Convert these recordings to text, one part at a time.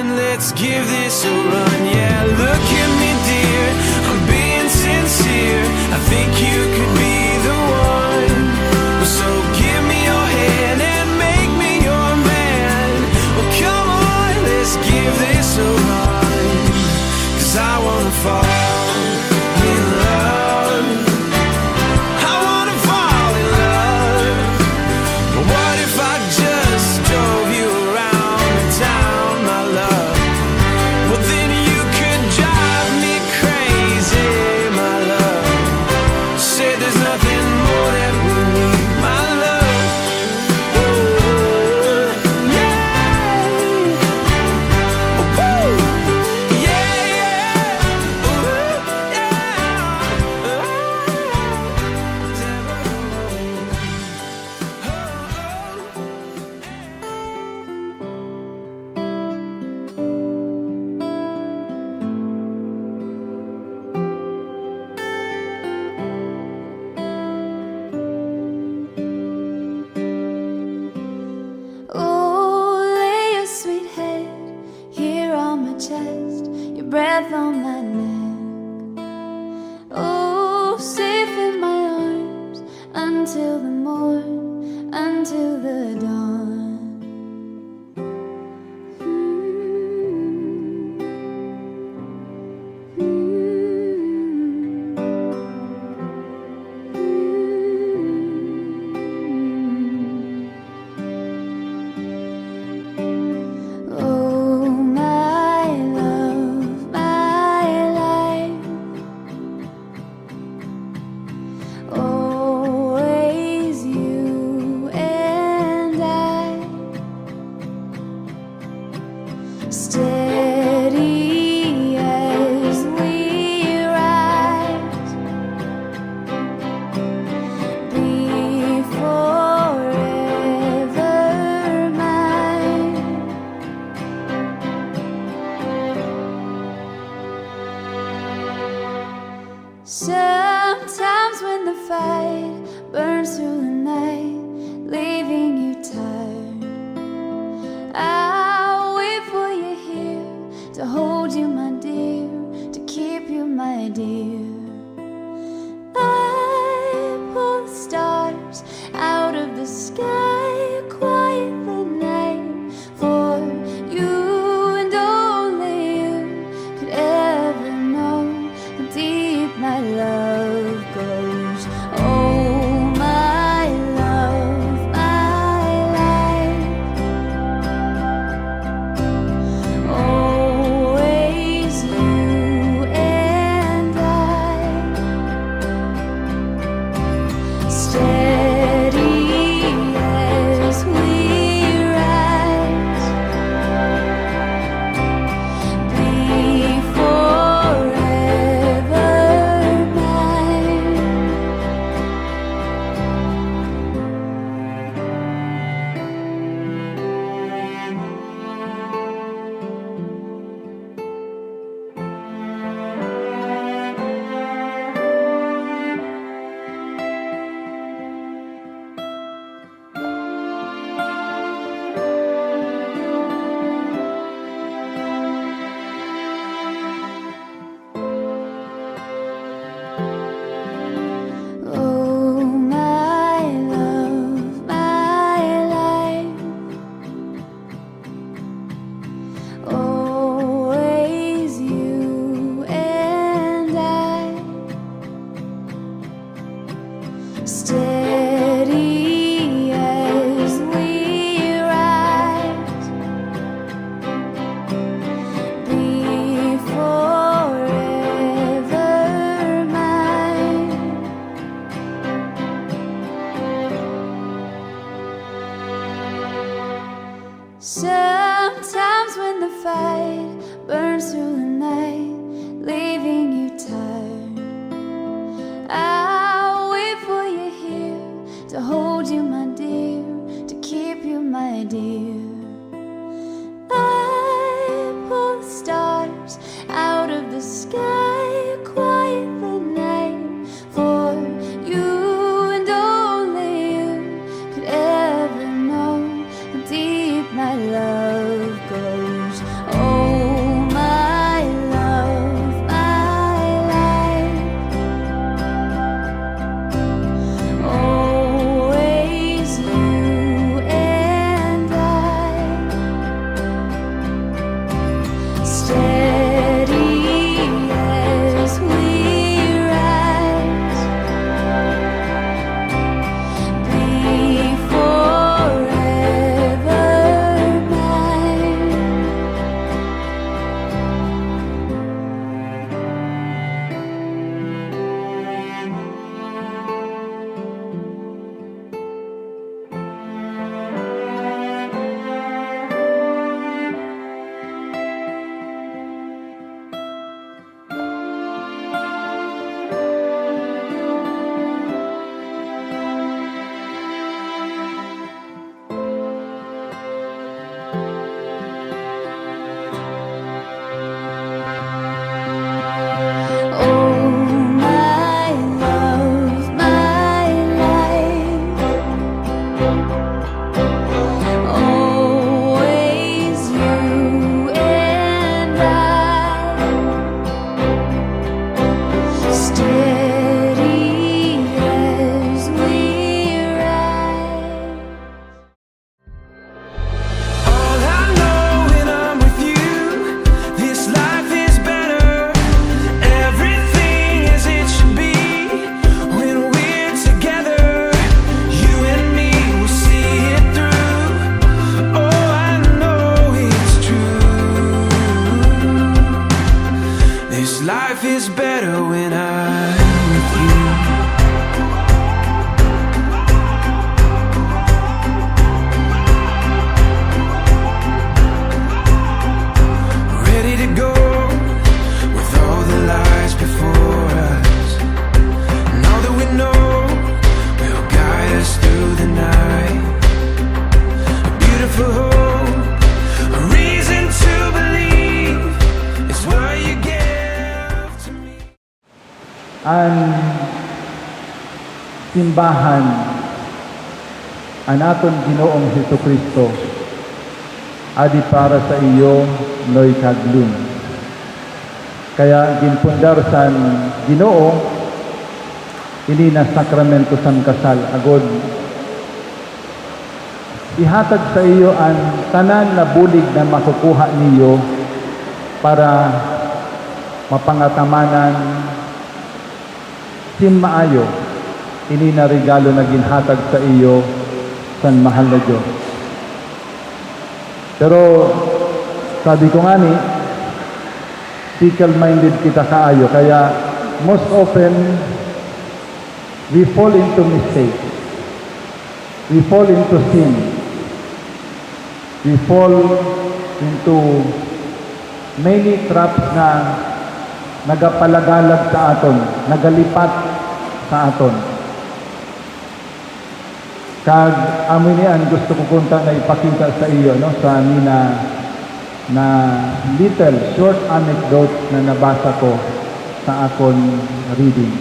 on, let's give this a run. Yeah, look at me, dear, I'm being sincere. I think you could be the one. So give me your hand and make me your man. Well, come on, let's give this a run. 'Cause I wanna fall in love. I wanna fall in love. But what if I just drove you around town, my love? Well, then you could drive me crazy, my love. Say there's nothing more that we need, my love. Ooh, yeah. Ooh, yeah, yeah. Ooh, Oh, lay your sweet head here on my chest, your breath on my neck. Oh, safe in my arms until the morn, until the dawn. Oh, my love, my life, always you and I. life is better when I'm with you. Ready to go with all the lies before us, and all that we know will guide us through the night. A beautiful hope, a reason to believe is what you give to me. Ang simbahan ang aton Ginoong Jesucristo adi para sa iyo noy kaglin. Kaya ginpundar san Ginoo ini na sakramento san kasal agod ihatag sa iyo ang tanan na bulig na makukuha niyo para mapangatamanan maayo ini na regalo na ginhatag sa iyo san mahal na Diyos. Pero sabi ko nga ni, fickle-minded kita kaayo, kaya most often we fall into mistake, we fall into sin, we fall into many traps na nagapalagalag sa aton, nagalipat sa aton. Kag amin niyan gusto ko kunta na ipakita sa iyo no sa nina na little short anecdote na nabasa ko sa akon reading.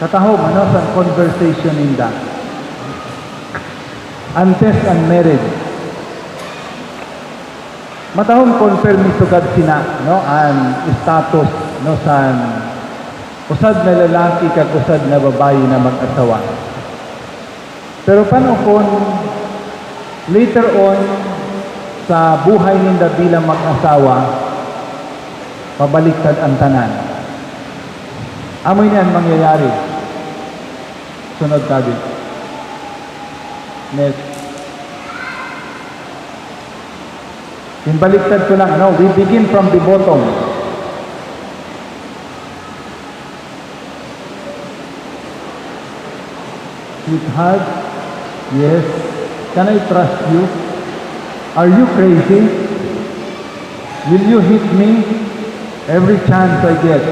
Katahom ano sa conversation inda. Antes ang marriage. Matahom confirm ni sugad sina no ang status no san usad na lalaki kag usad na babae na mag-asawa. Pero paano kung later on sa buhay ninda bilang mag-asawa pabaliktad ang tanan? Amoy niyan mangyayari. Sunod tabi. Next. Baliktad ko lang, ano? We begin from the bottom. Sweetheart, yes, can I trust you? Are you crazy? Will you hit me every chance I get?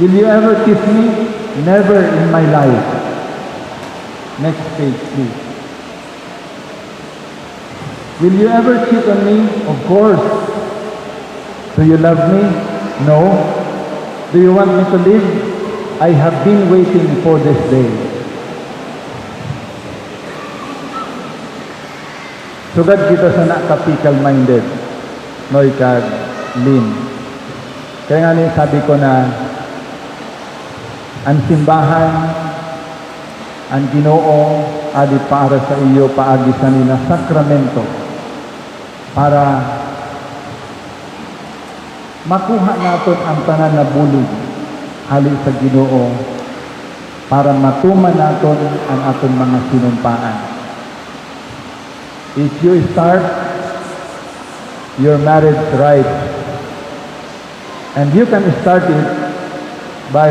Will you ever kiss me? Never in my life. Next page, please. Will you ever cheat on me? Of course. Do you love me? No. Do you want me to live? I have been waiting for this day. Sugad kita sa nakapikal-minded, noy kag lin. Kaya nga ni sabi ko na ang simbahan, ang Ginoo, adi para sa iyo paagi sa nila sakramento para makuha naton ang tanan na bulig hali sa Ginoo para matuman naton ang aton mga sinumpaan. If you start your marriage right, and you can start it by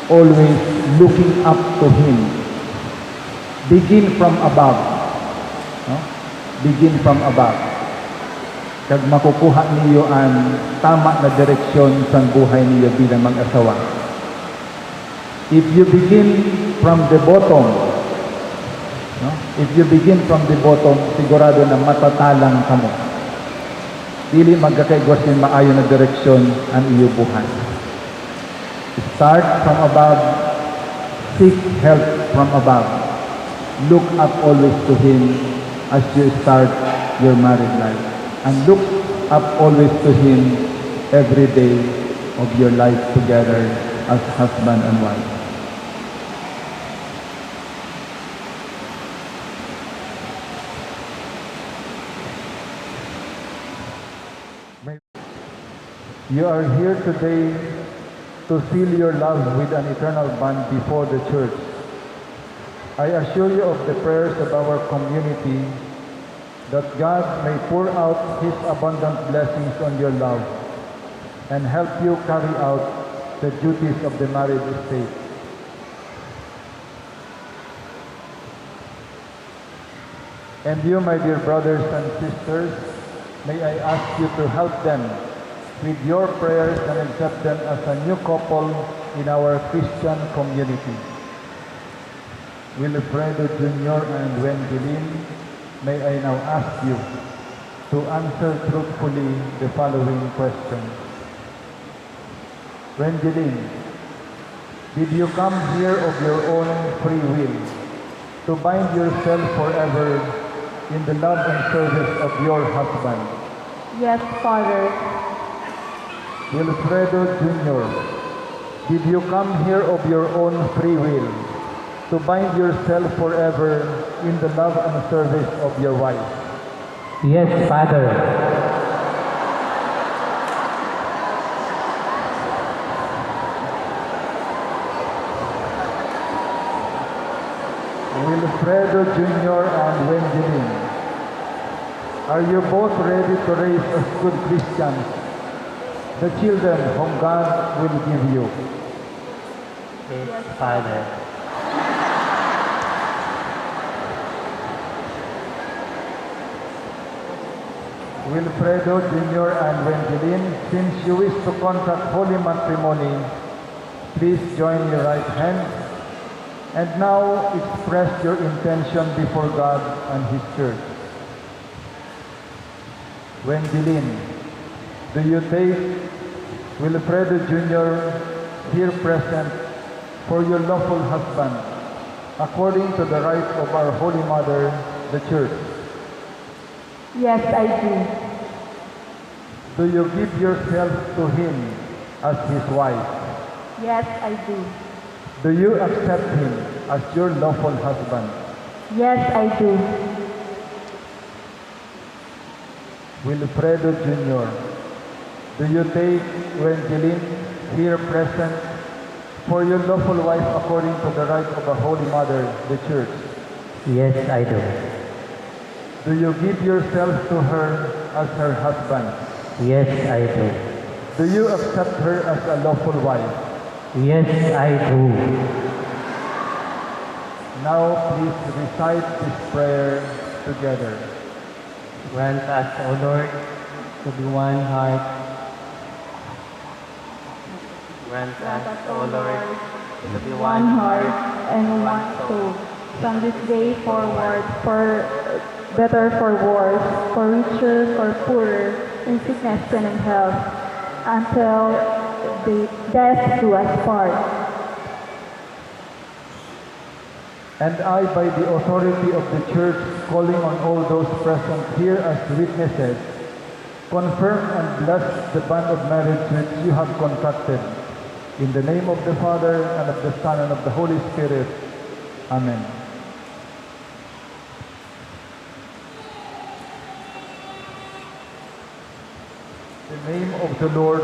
always looking up to Him. Begin from above. No? Begin from above. Kag makukuha niyo ang tama na direksyon sa buhay niyo bilang mag-asawa. If you begin from the bottom, no? If you begin from the bottom, sigurado na matatalang ka mo. Dili magkakaigwas ng maayo na direksyon ang iyo buhay. Start from above, seek help from above. Look up always to Him as you start your married life. And look up always to Him every day of your life together as husband and wife. You are here today to seal your love with an eternal bond before the church. I assure you of the prayers of our community that God may pour out His abundant blessings on your love and help you carry out the duties of the married estate. And you, my dear brothers and sisters, may I ask you to help them with your prayers and accept them as a new couple in our Christian community. Wilfredo Jr. and Wendelin, may I now ask you to answer truthfully the following questions. Wendelin, did you come here of your own free will to bind yourself forever in the love and service of your husband? Yes, Father. Wilfredo Jr., did you come here of your own free will to bind yourself forever in the love and service of your wife? Yes, Father. Wilfredo Jr. and Wendelin, are you both ready to raise as good Christians the children whom God will give you? Yes, Father. Wilfredo Jr. and Wendelin, since you wish to contract holy matrimony, please join your right hands and now express your intention before God and His church. Wendelin, do you take Wilfredo Jr. here present for your lawful husband according to the right of our Holy Mother, the Church? Yes, I do. Do you give yourself to him as his wife? Yes, I do. Do you accept him as your lawful husband? Yes, I do. Wilfredo Jr., do you take Wendelin here present for your lawful wife according to the right of the Holy Mother, the Church? Yes, I do. Do you give yourself to her as her husband? Yes, I do. Do you accept her as a lawful wife? Yes, I do. Now please recite this prayer together. Grant us, O Lord, to be one heart. Grant us, O Lord, to be One heart and one soul. From this day forward, for better, for worse, for richer, for poorer, in sickness and in health, until the death do us part. And I, by the authority of the Church, calling on all those present here as witnesses, confirm and bless the bond of marriage which you have contracted. In the name of the Father, and of the Son, and of the Holy Spirit. Amen. In the name of the Lord,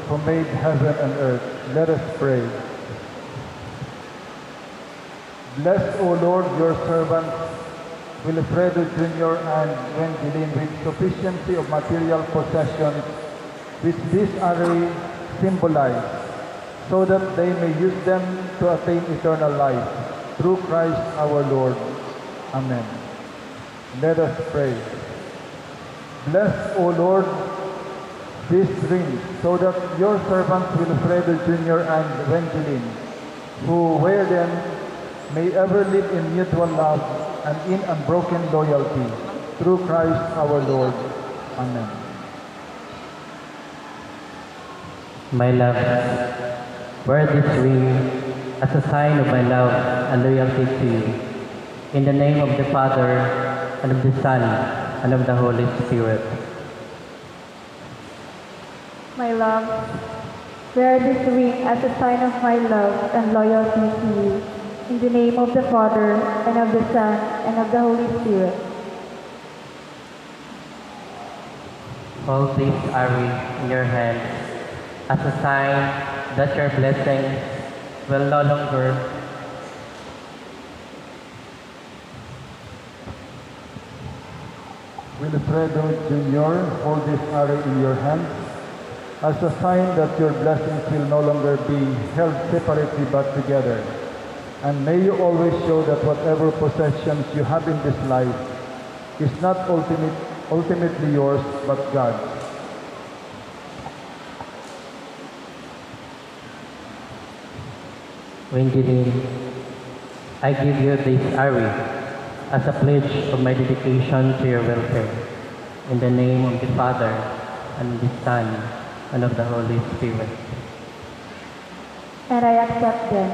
who made heaven and earth, let us pray. Bless, O Lord, your servants, Wilfredo Jr. and Wendelin, with sufficiency of material possessions, which this array symbolize, so that they may use them to attain eternal life, through Christ our Lord. Amen. Let us pray. Bless, O Lord, these rings, so that your servants Wilfredo Jr. and Wendelin, who wear them, may ever live in mutual love and in unbroken loyalty, through Christ our Lord. Amen. My love, wear this ring as a sign of my love and loyalty to you. In the name of the Father, and of the Son, and of the Holy Spirit. My love, wear this ring as a sign of my love and loyalty to you. In the name of the Father, and of the Son, and of the Holy Spirit. Hold this ring in your hand as a sign that your blessings will no longer Wilfredo Jr., hold this array in your hands as a sign that your blessings will no longer be held separately but together. And may you always show that whatever possessions you have in this life is not ultimately yours but God's. Wenjelin, I give you this array as a pledge of my dedication to your welfare. In the name of the Father, and of the Son, and of the Holy Spirit. And I accept them.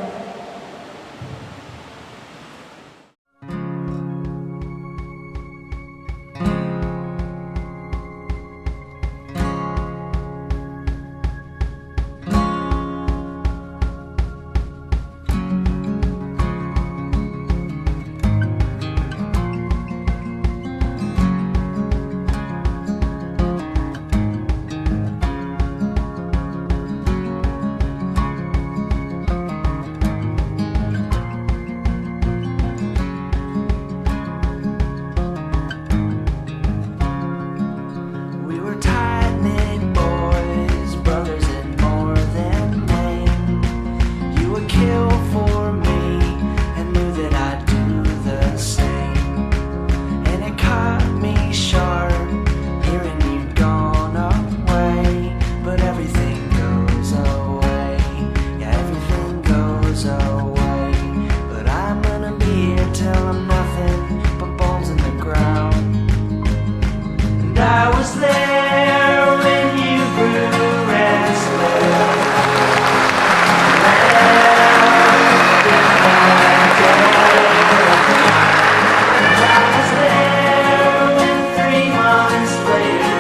We were tight-knit boys, brothers in more than name. You would kill for me and knew that I'd do the same. And it caught me sharp hearing you'd gone away. But everything goes away, yeah, everything goes away. But I'm gonna be here till I'm nothing but bones in the ground. And I was there when you grew restless. And I was there when 3 months later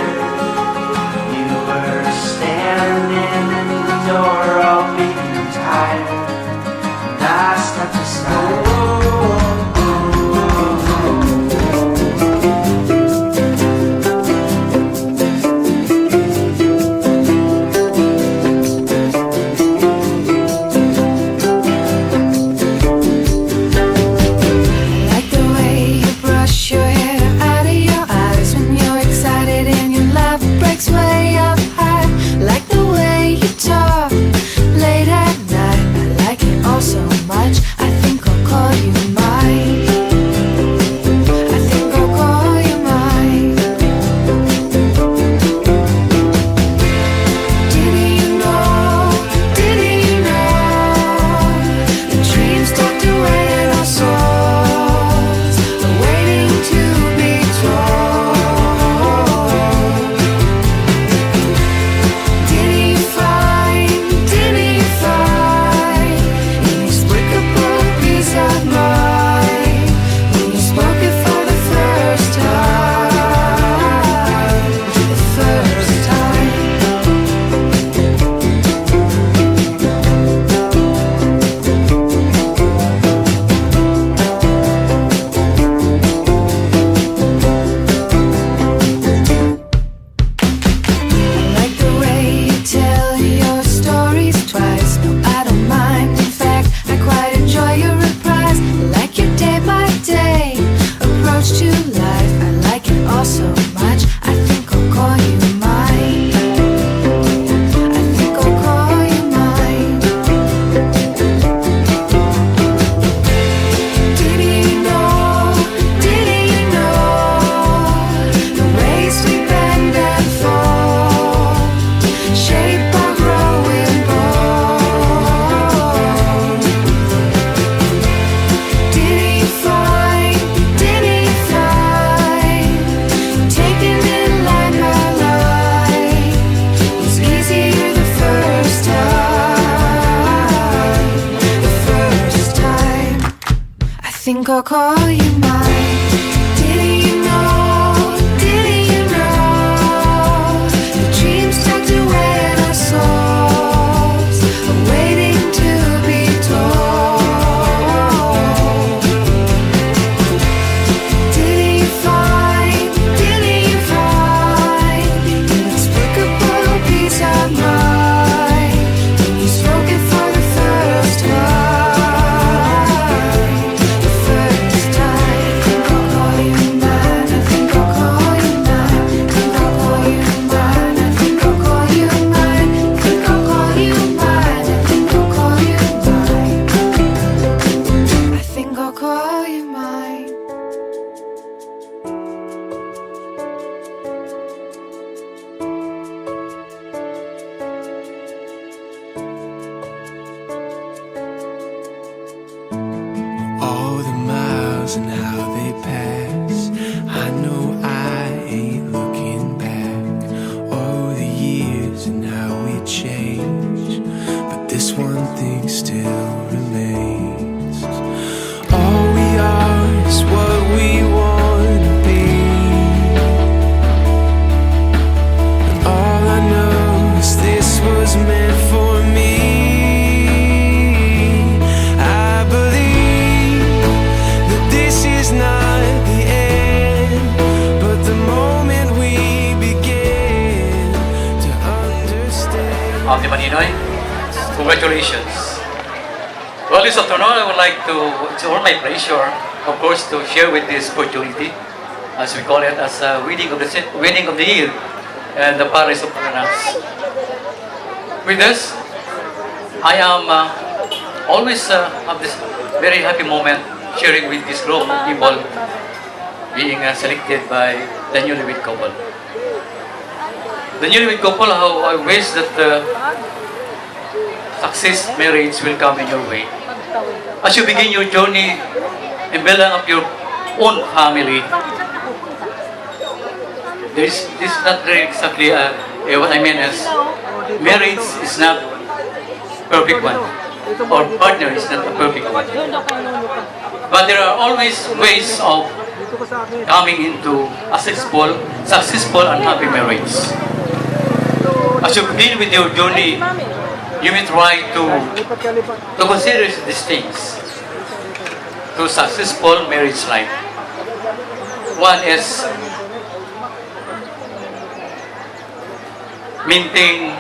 you were standing in the door all beaten and tired. And I stepped aside. Like the way you brush your hair out of your eyes when you're excited and your laugh breaks way up high. Like the way you talk late at night. I like it all so much. I think I'll call you mine. I think I'll call you mine. Didn't you know? Didn't you know? The dreams tucked away in our souls are waiting to be told. Didn't you find inexplicable peace of mind when you spoke it for the first time? The first time. I like the way you tell your stories twice. No, I don't mind. In fact, I quite enjoy your reprise. I like your day by day approach to life. I like it all so much. I think I'll call you mine. I think I'll call you mine. Didn't you know? Didn't you know? The ways we bend and fall shape our growing bold. Didn't you find taking it line by line was easier the first time. The first time. I think I'll call you mine. Didn't you know? Didn't you know? The dreams tucked away in our souls are waiting to be told. Didn't you find inexplicable peace of mind when you spoke it for the first time? The first time. of the Maninoy. Congratulations. Well, this afternoon, I would like to, it's all my pleasure, of course, to share with this opportunity, as we call it, as a wedding of the year, and the Paris of Puranas. With this, I am always have this very happy moment sharing with this group of people being selected by the newlywed couple. The newlywed couple, how I wish that success marriage will come in your way. As you begin your journey in building up your own family, this is not really exactly what I mean is marriage is not perfect one, or partner is not a perfect one. But there are always ways of coming into a successful and happy marriage. As you begin with your journey, you may try to consider these things to successful marriage life. One is maintain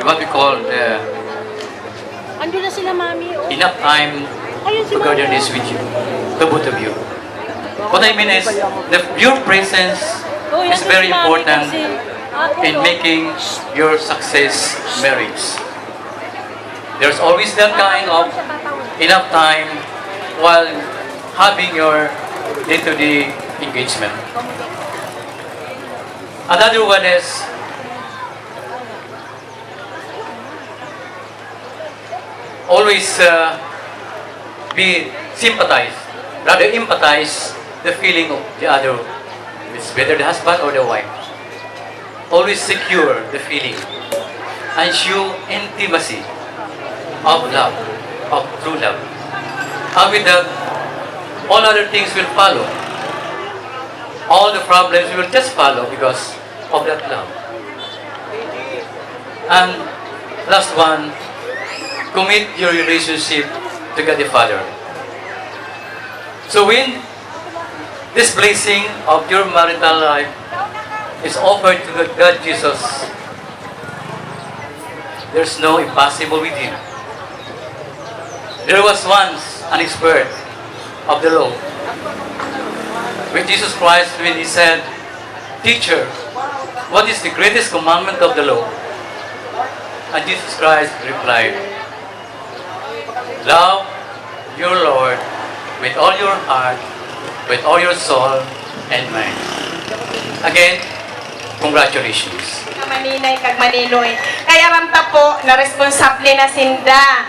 what we call Andun na sila, Mami. Oh. enough time Ayun si to Mami. garden this with you, the both of you. What I mean is, your presence Oh, yan is si very Mami important kasi. in making your success marriage. There's always that kind of enough time while having your day-to-day engagement. Another one is always be sympathize, rather empathize the feeling of the other. It's whether the husband or the wife. Always secure the feeling and show intimacy of love, of true love. And with that, all other things will follow. All the problems will just follow because of that love. And last one, commit your relationship to God the Father. So when this blessing of your marital life is offered to God Jesus, there's no impossible with Him. There was once an expert of the law with Jesus Christ when He said, "Teacher, what is the greatest commandment of the law?" And Jesus Christ replied, "Love your Lord with all your heart, with all your soul and mind." Again, congratulations. Maninay kag Maninoy. Kaya ramta po na responsable na sinda,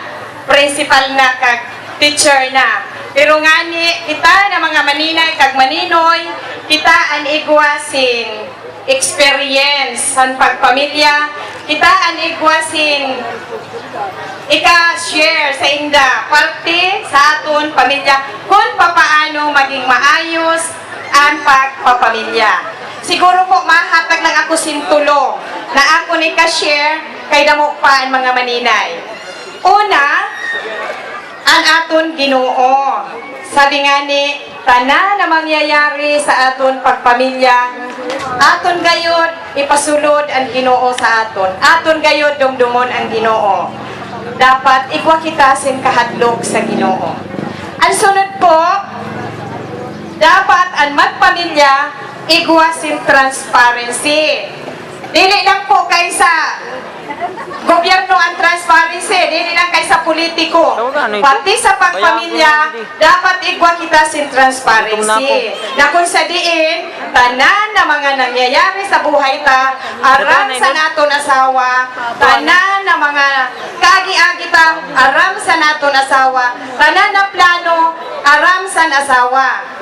principal na kag teacher na. Pero ngani kita na mga Maninay kag Maninoy, kita an igwasin experience san pagpamilya, kita an igwasin ika-share sa inda parte sa aton pamilya kung papaano maging maayos ang pagpapamilya. Siguro po mahatag lang ako sintulo na ako ni ka-share kay damo pa ang mga Maninay. Una, ang aton Ginoo. Sabi nga ni, tanan na mangyayari sa aton pagpamilya, aton gayod ipasulod ang Ginoo sa aton. Aton gayod dumdumon ang Ginoo. Dapat igwa kita sin kahadlok sa Ginoo. Ang sunod po, dapat ang magpamilya igwa sin transparency. Dili lang po kay sa gobyerno ang transparency, dili lang kay sa politiko. Pati sa pagpamilya, dapat igwa kita sin transparency. Na kung sa diin, tanan na mga nangyayari sa buhay ta, aram sa naton asawa, tanan na mga kaagi-agi ta, aram sa naton asawa, tanan na plano, aram sa asawa.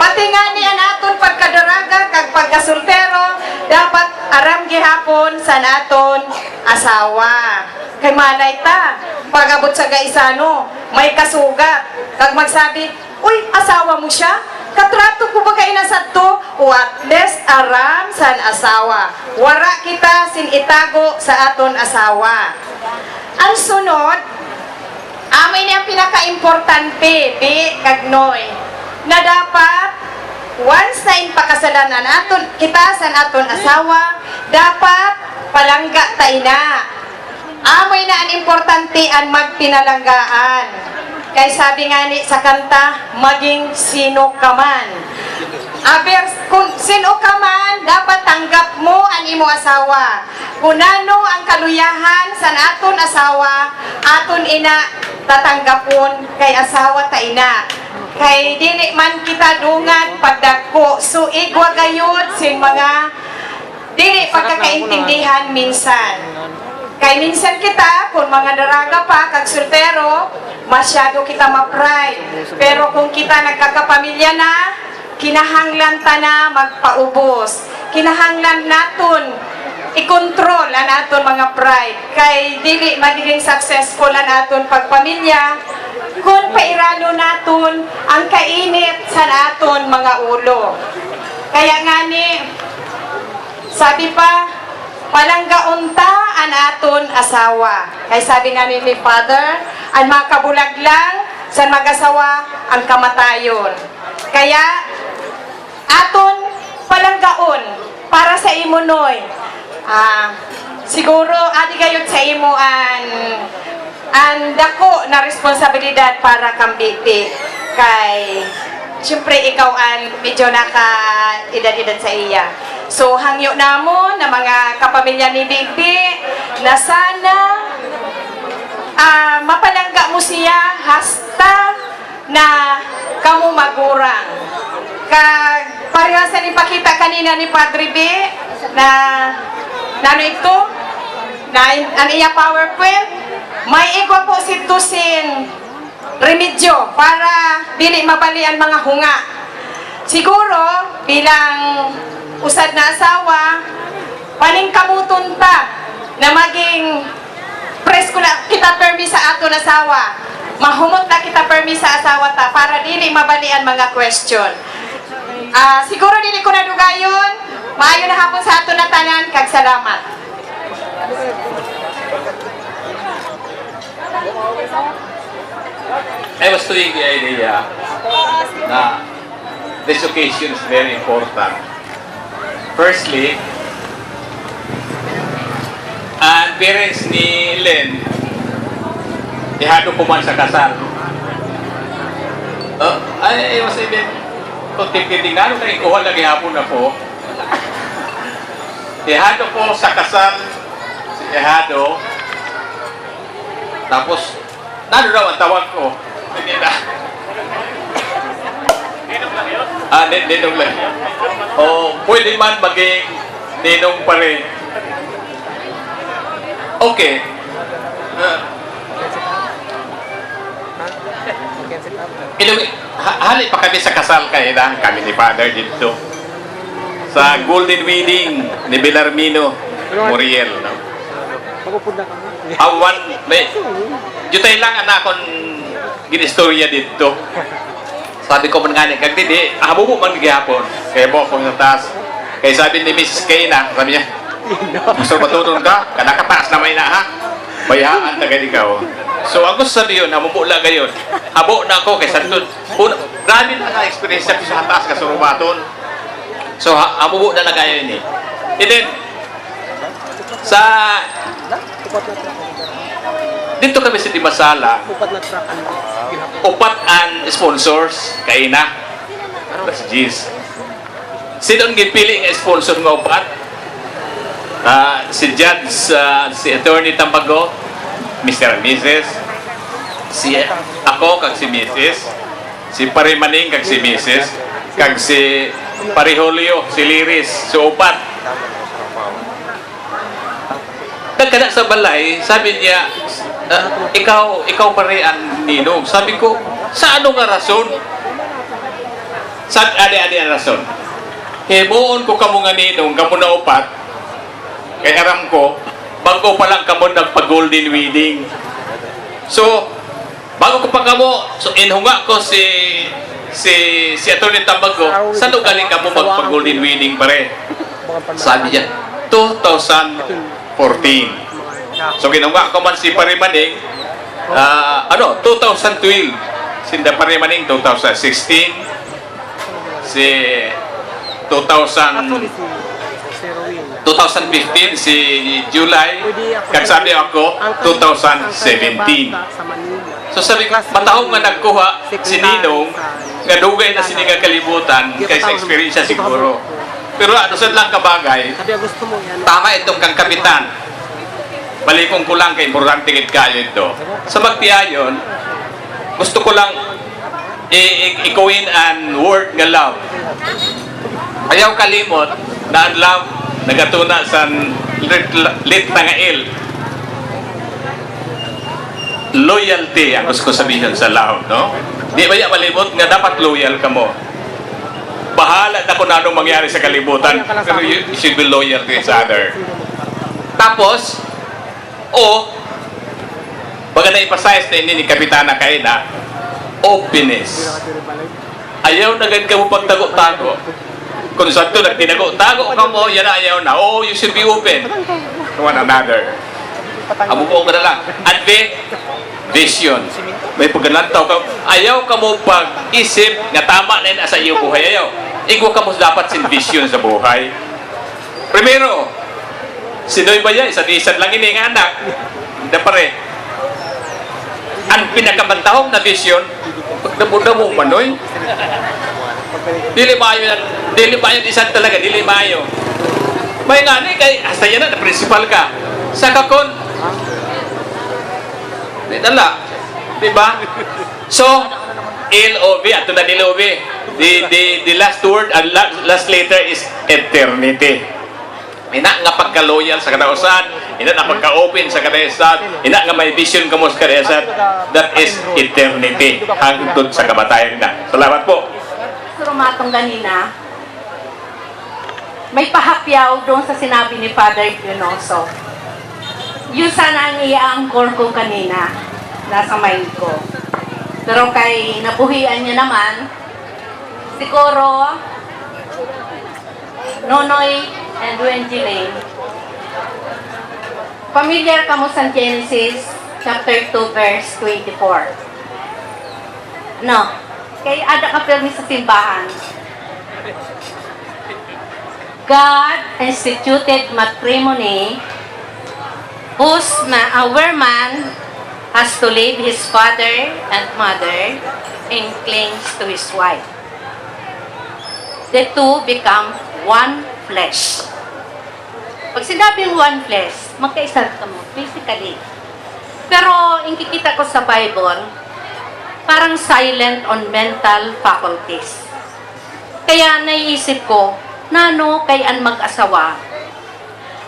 Pati nga niya naton pagkadaraga kag pagkasultero, dapat aram gihapon sa naton asawa. Kay malay ta, pagabot sa gaisano, may kasugat. Kag magsabi, uy, asawa mo siya? Katrato ko ba kayo nasad to? O at least aram san asawa. Wara kita sin itago sa aton asawa. Ang sunod, amin yung pinaka-importante, kag noy, na dapat once na impakasalanan aton kita sa aton asawa, dapat palangga ta ina. Amoy na ang importante ang magpinalanggaan. Kay sabi nga ni sa kanta, maging sino ka man. Aber, kung sino ka man, dapat tanggap mo ang imo asawa. Kung ano ang kaluyahan sa aton asawa, aton ina tatanggapon kay asawa ta ina. Kay dili man kita dungad pagdagko, so igwa gayud sin mga dili pagkakaintindihan minsan. Kay minsan kita, kung mga daraga pa, kag soltero, masyado kita ma-pride. Pero kung kita nagkakapamilya na, kinahanglan ta na magpaubos. Kinahanglan naton i-control ang aton mga pride. Kay dili magiging successful ang aton pagpamilya kung pairano naton ang kainit sa aton mga ulo. Kaya nga ni, sabi pa, palanggaunta ang aton asawa. Kaya sabi nga ni Father, ang makabulag lang sa mag-asawa ang kamatayon. Kaya aton palanggaon para sa imunoy. Siguro adi gayud sa imo ang dako na responsibilidad para kambiti. Kay siyempre ikaw ang medyo naka-edad-edad sa iya. So, hangyo namon na mga kapamilya ni Bigbi na sana mapalangga mo siya hasta na kamu magurang. Parehasan ipakita kanina ni Padre B na ano ito? Na ang iya PowerPoint, may igwa po si Tusin remedyo para dili mabali ang mga hunga. Siguro, bilang usad na asawa, paning kamuton ta na maging presko na kita permi sa ato na asawa. Mahumot na kita permi sa asawa ta para dili mabalian mga question. Siguro dili ko na dugayon. Maayo na hapon sa ato na tanan, kag salamat. I was doing the idea na this occasion is very important. Firstly, ang parents ni Len, ihado po man sa kasal. I was even contemplating na ano na ikuha lagi hapon na po. Ihado po sa kasal, si ihado. Tapos, nano daw ang tawag ko? Hindi na. Ninong lang. O, pwede man maging ninong pa rin. Okay. Hali pa kami sa kasal kayo na, kami ni Father dito. Sa Golden Wedding ni Belarmino Muriel. No? Awan, may, jutay lang anak akong ginistorya dito. Sabi ko man nga niya, kag didi, habubo man gihapon. Kaya mo kung natas. Kaya sabi ni Mrs. Kayna, sabi niya, gusto matutun ka? Kanakataas na may na ha? Bayaan na gani ka. So, ang gusto sabi yun, hamumula gayon. Habo na ako, kaya sabi doon, grabe na ka-experience sa taas ka sa rumaton. So, hamubo na gayon eh. And then, sa dito kami sa Dimasala, upat ang sponsors kay na si Giz. Sino ang gipili ng sponsor ng upat? Si Judge, si Attorney Tambago, Mr. and Mrs. Si ako kag si Mrs. Si Parimaning kag si Mrs. Kag si Parihulio, si Liris, so upat. Nagkana sa balay, sabi niya, ikaw pare ang ninong. Sabi ko, sa ano nga rason? Sabi, adi ang rason. Himuon ko kamo nga ninong, kamo na upat. Kaya aram ko, bago pa lang kamo nagpa-golden wedding. So, bago ko pa kamo, so inhunga ko si Atty. Tambago, saan galing kamo magpa-golden wedding pare? Sabi niya, 2014. So ginawa ko man si Parimaning 2012, si Parimaning 2016, si 2015 si July, kag sabi ako 2017. So sabi ko, matahong nga nagkuha si Ninong, nga dugay na sini nga kalibutan kaysa experience siguro. Pero ano sa lang kabagay, tama itong kang kapitan. Balikong ko lang kay importante kit kayo ito. Sa magtiayon, gusto ko lang ikuin an word nga love. Ayaw kalimot na ang love nagatuna sa lit na nga il. Loyalty ang gusto ko sabihin sa love, no? Di ba yung malimot nga dapat loyal ka mo. Bahala na kung anong mangyari sa kalibutan, pero you should be loyal to each other. Tapos, baga na ipasayas na ini ni Kapitana Kaina, openness. Ayaw na gan ka mo pagtago-tago. Kung saan ito nagtinago-tago ka mo, yan ayaw na. You should be open to one another. Abubuong ka na lang. Vision. May pagganantaw ka. Ayaw ka mo pag-isip nga tama na yun sa iyo buhay. Ayaw. Ikaw ka mo dapat sin vision sa buhay. Primero, sinoy ba yan? Isa-isan lang ini nga anak. Hindi pare. Ang pinakamantahong na vision, pag nabuda mo manoy, dili mayo isan talaga, dili mayo. May nga ni kay hasta yan na principal ka. Sa kakon, di dala, di ba? So, LOV, ato na LOV. The last word and last letter is eternity. Ina nga pagka-loyal sa kadausan, ina nga pagka-open sa kadausan, ina nga may vision ka mo sa kadausan, that is eternity hangtod sa kamatayan na. Salamat po. Surumatong ganina, may pahapyaw doon sa sinabi ni Father Pinoso. Yun sana ang i-angkor ko kanina, nasa mind ko. Pero kay nabuhian niya naman, siguro, Nonoy and Wenjeline, familiar ka mo sa Genesis chapter 2 verse 24. No, kay ada ka permi sa simbahan. God instituted matrimony where man has to leave his father and mother and clings to his wife. The two become one flesh. Pag sinabing one flesh, magkaisa ka mo, physically. Pero, yung kikita ko sa Bible, parang silent on mental faculties. Kaya naiisip ko, nano kayan mag-asawa?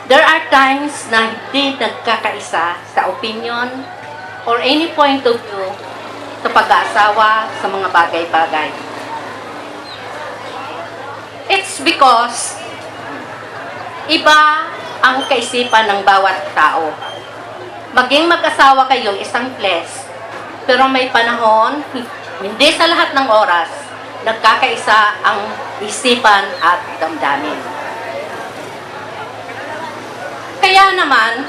There are times na hindi nagkakaisa sa opinion or any point of view sa pag-aasawa sa mga bagay-bagay. It's because iba ang kaisipan ng bawat tao. Maging mag-asawa kayo, isang flesh, pero may panahon, hindi sa lahat ng oras, nagkakaisa ang isipan at damdamin. Kaya naman,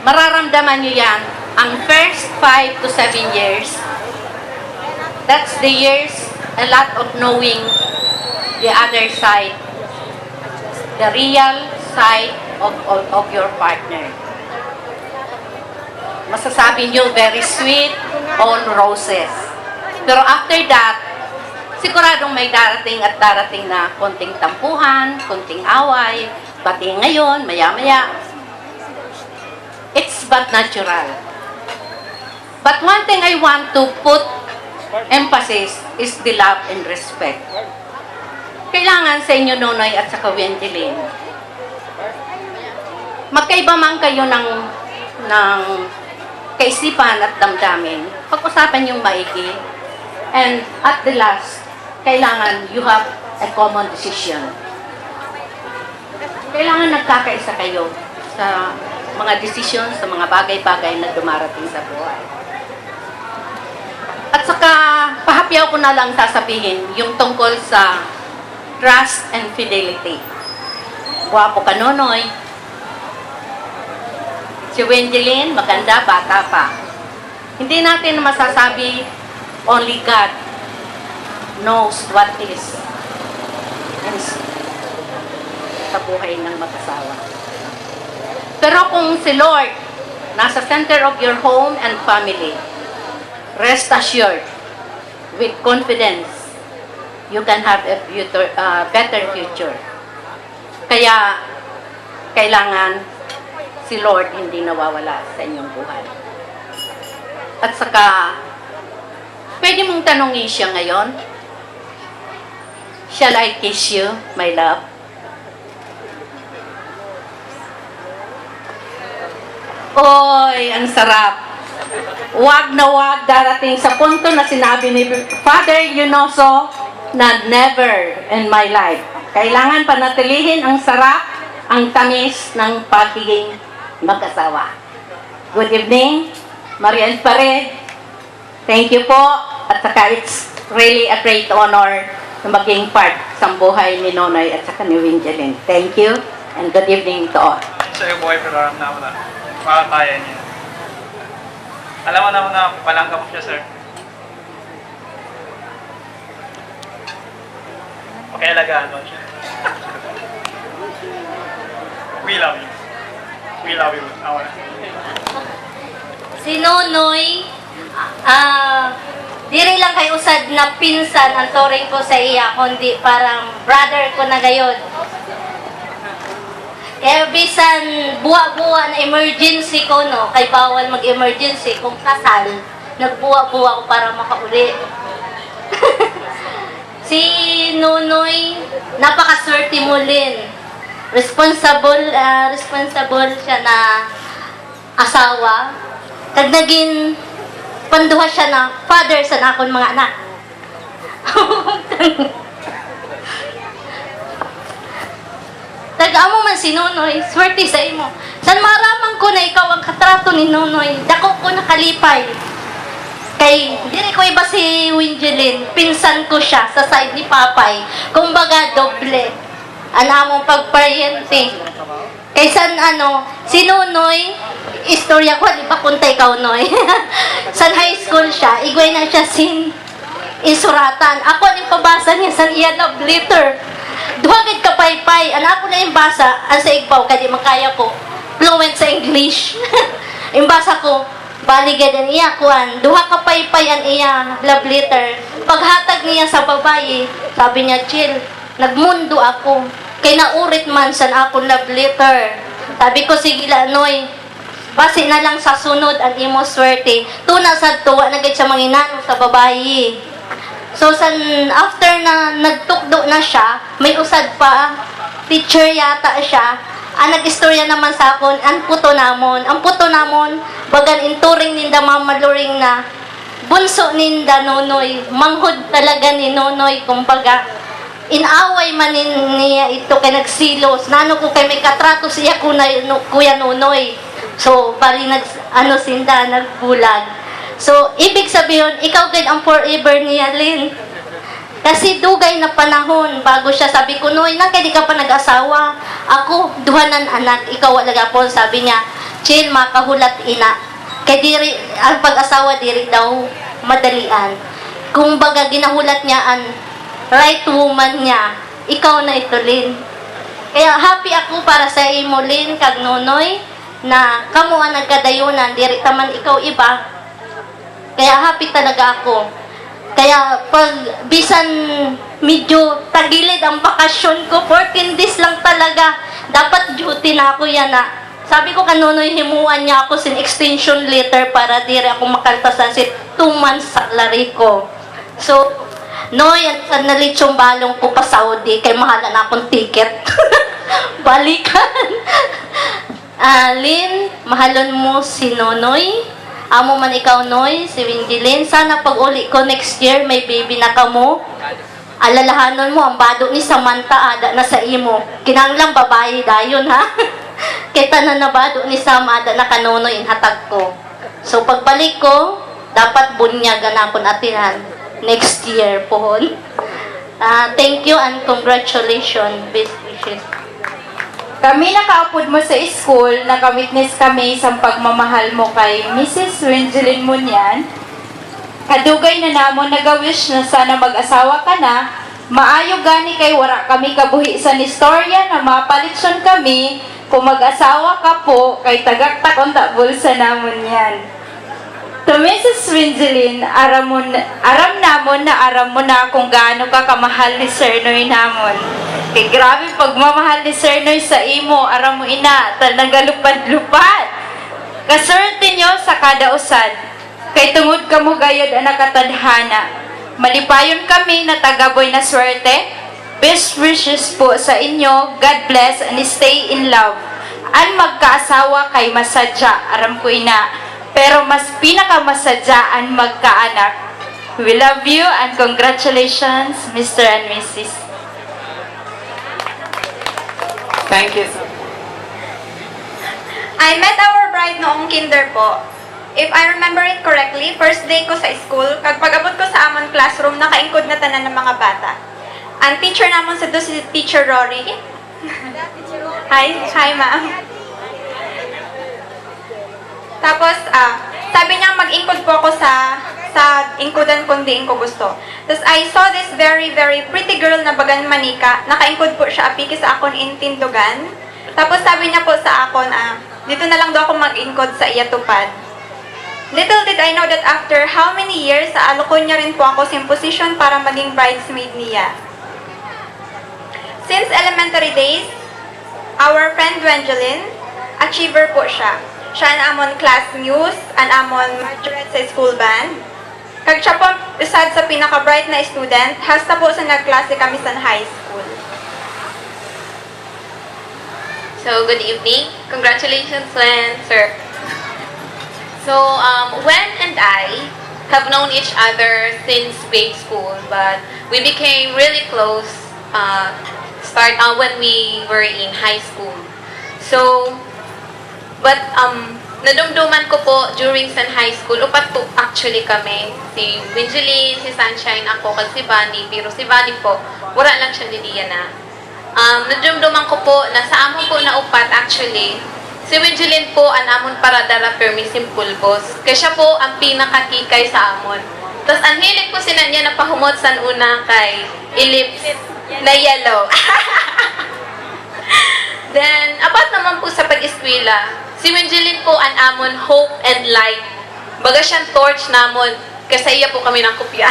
mararamdaman nyo yan, ang first 5 to 7 years, that's the years, a lot of knowing the other side, the real side of your partner. Masasabi nyo, very sweet, all roses. Pero after that, siguradong may darating at darating na konting tampuhan, konting away, pati ngayon, maya-maya. It's but natural. But one thing I want to put emphasis is the love and respect. Kailangan sa inyo, Nonoy at sa Wenjeline, magkaiba man kayo ng kaisipan at damdamin, pag-usapan yung maigi, and at the last, kailangan you have a common decision. Kailangan nagkakaisa kayo sa mga decision, sa mga bagay-bagay na dumarating sa buhay. At saka, pahapyaw ko na lang sasabihin yung tungkol sa trust and fidelity. Guwapo ka, Nonoy. Si Wenjeline, maganda, bata pa. Hindi natin masasabi only God knows what is sa buhay ng mag-asawa. Pero kung si Lord nasa center of your home and family, rest assured, with confidence, you can have a better future. Kaya, kailangan si Lord hindi nawawala sa inyong buhay. At saka, pwede mong tanongin siya ngayon, shall I kiss you, my love? Oy, ang sarap. Wag na wag darating sa punto na sinabi ni Father Yunoso na never in my life. Kailangan panatilihin ang sarap, ang tamis ng pagiging mag-asawa. Good evening, Marian Pared. Thank you po. At saka it's really a great honor na maging part sa buhay ni Nonoy at saka ni Winjeline. Thank you and good evening to all. Sa iyo buhay pero alam na makakaya niya. Alam mo naman na palangka mo siya, sir. Okay, alagaan mo siya. We love you. We love you. Si Nonoy, diri lang kay usad na pinsan ang turing ko sa iya, kundi parang brother ko na gayod. Kaya bisan buwa-buwa na emergency ko, no, kay bawal mag-emergency, kung kasal, nagbuwa-buwa ko para makauli. Si Nonoy, napakaswerte mo din. Responsible siya na asawa. Kag naging panduha siya na father sa nakon mga anak. Taga-amo man si Nonoy, swerte sa imo. San maramang ko na ikaw ang katrato ni Nonoy, dako ko nakalipay. Kay, diri ko iba si Winjeline, pinsan ko siya sa side ni Papay. Kumbaga, doble. Anamong pagparyente. Kay san si Nonoy, istorya ko, di ba kuntay ikaw, Noy? San high school siya, igway na siya sin isuratan. Ako ang pabasa niya sa iya love letter. Duhagad ka paypay, anak ko na yung basa, ang sa igbaw, kadi makaya ko, fluent sa English. Yung basa ko, baligad ang iya kuan, duha ka paypay ang iya love letter. Paghatag niya sa babae, sabi niya, chill, nagmundo ako, kay naurit man sa akong love letter. Sabi ko, sige Noy, base na lang sa sunod ang imo swerte. Tuna sa tuwa na gid sa manginano sa babae. So, after na nagtukdo na siya, may usad pa, teacher yata siya, ang nag-istorya naman sa akon, ang puto namon, bagan inturing ninda mamaluring na, bunso ninda Nonoy, manghod talaga ni Nonoy, kumbaga, inaway man niya ito kay nagsilos, nano ko kay may katrato siya Kuya Nonoy. So, bali sinda, nagbulag. So, ibig sabihin, ikaw gid ang forever niya, Lynn. Kasi dugay na panahon bago siya, sabi ko, Noy, kaya di ka pa nag-asawa. Ako, duhanan anak, ikaw wala po. Sabi niya, chill, makahulat ina. Kaya diri, ang pag-asawa diri daw, madalian. Kung baga ginahulat niya ang right woman niya, ikaw na ito, Lynn. Kaya happy ako para sa imo, Lynn, kag Nonoy, na kamo ang nagkadayunan, diri taman ikaw iba. Kaya happy talaga ako. Kaya pag bisan medyo tagilid ang bakasyon ko, 14 days lang talaga. Dapat duty na ako yan na. Sabi ko kanonoy, himuan niya ako sin extension letter para diri ako makaltasan si 2 months salary ko. So, Noy, sa nalitsong balong ko pa Saudi, kay mahala na akong ticket. Balikan. Lynn, mahalon mo si Nonoy. Amo man ikaw, Noy, si Winjeline. Sana pag uli ko next year, may baby na ka mo. Alalahanon mo, ang bado ni Samantha, ada na sa imo. Kinanglang babae dayon, ha? Kita na nabado ni Sam, ada na kanonoy, inhatag ko. So, pagbalik ko, dapat bunyagan akong atinan next year pohon. Thank you and congratulations. Best wishes. Kami nakaapod mo sa school, naka-witness kami sa pagmamahal mo kay Mrs. Winjeline Munyan. Kadugay na namon nagawish na sana mag-asawa ka na, maayo gani kay wara kami kabuhi sa nistorya na mapalitson kami kung mag-asawa ka po kay tagaktakon bulsa namon yan. To Mrs. Winjeline, aram namon na kung gaano ka kamahal ni Sir Noy namon. Kay grabe pagmamahal ni Sir Noy sa imo, aram mo ina, nagalupad-lupad. Kaswerte nyo sa kada usad. Kay tungod kamo gayod ang nakatadhana. Malipayon kami na tagaboy na swerte. Best wishes po sa inyo. God bless and stay in love. Ang magkaasawa kay masadya, aram ko ina. Pero mas pinakamasadya ang magkaanak. We love you and congratulations, Mr. and Mrs. Thank you. I met our bride noong kinder po. If I remember it correctly, first day ko sa school, kag pag-abot ko sa amon classroom, nakaingkod na tanan ng mga bata. Ang teacher namon sa si Teacher Rory. Hi ma'am. Tapos, sabi niya mag-ingkod po ako sa ingkodan kung diin ko gusto. Tapos I saw this very, very pretty girl na bagan manika. Nakaingkod po siya apiki sa akon in tindugan. Tapos sabi niya po sa akon, dito na lang daw ako mag-ingkod sa iya tupad. Little did I know that after how many years, alokon niya rin po ako sa position para maging bridesmaid niya. Since elementary days, our friend Gwendoline, achiever po siya. Siya ang amon class muse, ang amon majorette sa school band. Kag siya po isad sa pinaka-bright na student, hasta po sa nagklase kami sa high school. So, good evening. Congratulations, Len, sir. So, Wen and I have known each other since grade school, but we became really close when we were in high school. So, but nadumduman ko po during sa high school, upat po actually kami. Si Winjeline, si Sunshine, ako, kag si Bunny. Pero si Bunny po, wala lang siya didiya na. Nadumduman ko po na sa amon po na upat actually, si Winjeline po ang amon paradara permissive pulbos. Kaya siya po ang pinakakikay sa amon. Tapos ang hilig po sila niya na pahumot sa una kay ilips na yellow. Then, about naman po sa pag-eskwela, si Winjeline po ang amon hope and light. Baga siyang torch namon, kasi iya po kami ng kopya.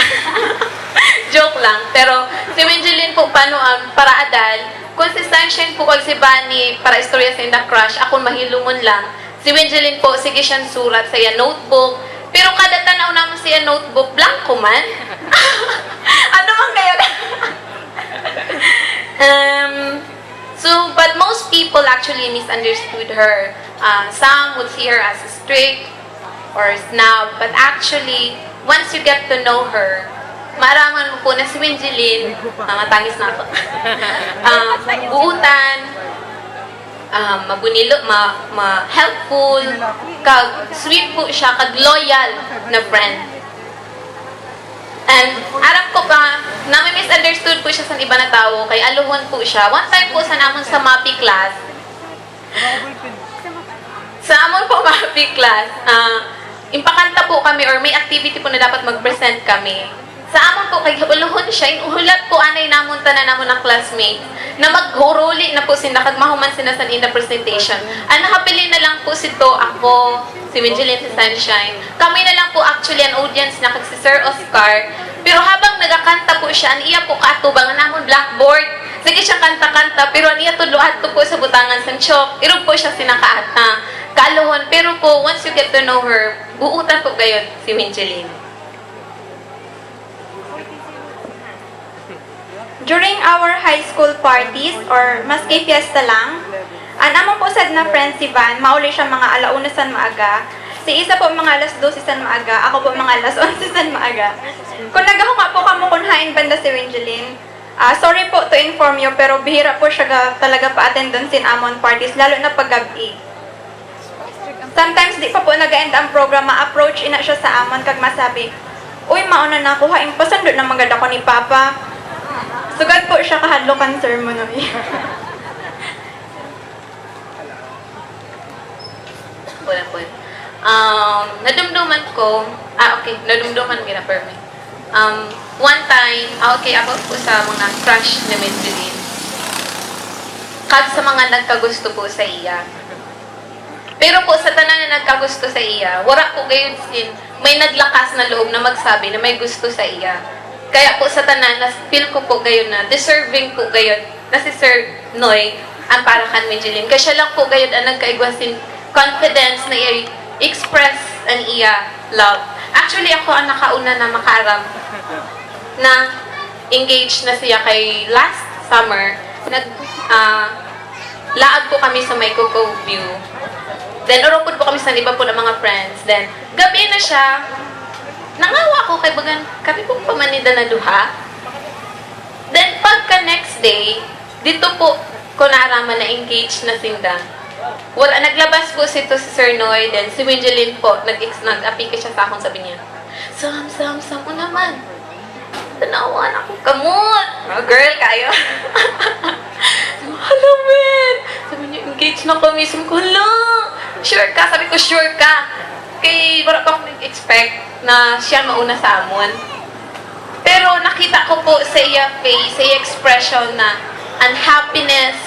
Joke lang. Pero si Winjeline po paano ang paraadal, kung si Sunshine po kag si Bunny para istorya sa inda crush, ako mahilumon lang. Si Winjeline po, sige siyang surat sa iya notebook. Pero kada tanaw naman siya notebook, blanco man. Ano man ngayon? But most people actually misunderstood her. Some would see her as strict or snob. But actually, once you get to know her, maaraman mo po na si Winjeline, matangis na ako, buutan, mabunilo, helpful, kag sweet po siya, kag loyal na friend. And aram ko pa, nami-misunderstood po siya sa iba na tao, kay aluhon po siya. One time po sa namon sa MAPI class, impakanta po kami or may activity po na dapat mag-present kami. Sa amon po, kay aluhon siya, inuhulat po anay namon tanan namon ng classmate na maghuruli na po sila kag mahuman sinasan in the presentation. Ang nakapili na lang po sito, ako, si Winjeline, si Sunshine. Kami na lang po actually ang audience na kag si Sir Oscar. Pero habang nagakanta po siya, ang iya po kaatubangan namon blackboard. Sige siya kanta-kanta, pero ang iya tudloat po sa butangan sa chok. Irog po siya sinakaata. Kaluhon, pero po, once you get to know her, buutan po gayon si Winjeline. During our high school parties or maski fiesta lang, ang among po sad na friend si Van, mauli siya mga alauna san maaga. Si isa po mga alas 12 san maaga, ako po mga alas 11 san maaga. Kung nagahunga po kamo kunhain banda si Winjeline, sorry po to inform you, pero bihira po siya talaga pa-attend doon sin amon parties, lalo na pag-gabi. Sometimes di pa po nag-end ang program, ma-approach ina siya sa amon kag masabi, uy, mauna na ako, haing pasandot na magad ako ni Papa. Sugad po siya kahadlokan sermon. Wala po. nadumduman ko, nadumduman gina permi. One time, okay, ako po sa mga crush na Medellin. Kag sa mga nagkagusto po sa iya. Pero po sa tanan na nagkagusto sa iya, wala po gayon sin, may naglakas na loob na magsabi na may gusto sa iya. Kaya po sa tanan, feel ko po gayon na, deserving po gayon, na si Sir Noy, ang para kan Medellin. Kasi siya lang po gayon ang nagkaigwasin confidence na i-express ang iya love. Actually, ako ang nakauna na makaaram na engaged na siya kay last summer. Laag po kami sa may Coco View. Then, urupod po kami sa iba po ng mga friends. Then, gabi na siya, nangawa ko kay bagan, kami po pamanida na duha. Then, pagka next day, dito po ko naaraman na engaged na sinda. Wala, naglabas po si Sir Noy, then si Winjeline po, nag-apika siya sa akong, sabi niya, Sam mo naman. Tanawan ako, kamot! Girl, kayo. Hello, man! Sabi niya, engaged na kami. Sabi ko, hala! Sure ka? Sabi ko, sure ka. Kaya wala pa akong nag-expect na siya mauna sa amon. Pero nakita ko po sa iya face, sa iya expression na ang happiness,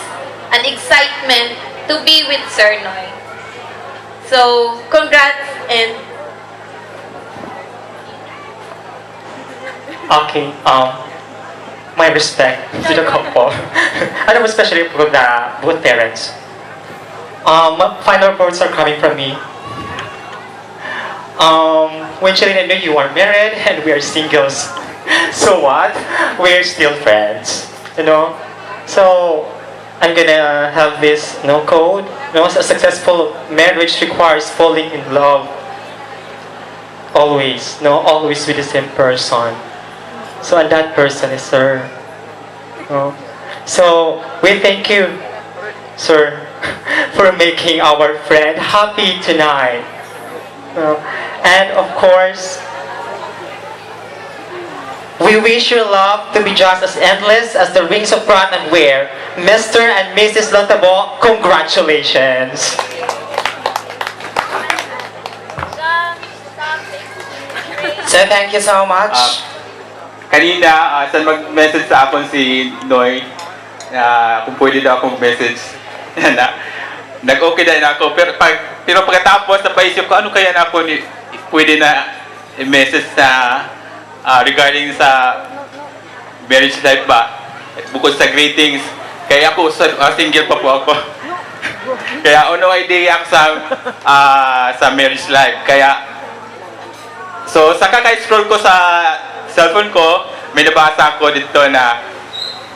an excitement to be with Sir Noy. So, congrats and okay, my respect to the couple. And especially for the both parents. Final words are coming from me. When Shereen and you are married and we are singles, so what? We're still friends, you know. So I'm gonna have this code. A successful marriage requires falling in love. Always, always with the same person. So and that person is Sir. So we thank you, Sir, for making our friend happy tonight. And of course, we wish your love to be just as endless as the rings of Pratt and Wear. Mr. and Mrs. Lontabo, congratulations! So thank you so much. Kanina, saan mag-message sa akin si Noy na kung pwede daw akong message. Nag-okay na ako. Pero pagkatapos, napaisip ko, ano kaya na ako pwede na i-message na regarding sa marriage life ba? Bukod sa greetings. Kaya ako, single pa po ako. Kaya no idea ako sa marriage life. Kaya, so sa kaka-scroll ko sa cellphone ko, may nabasa ko dito na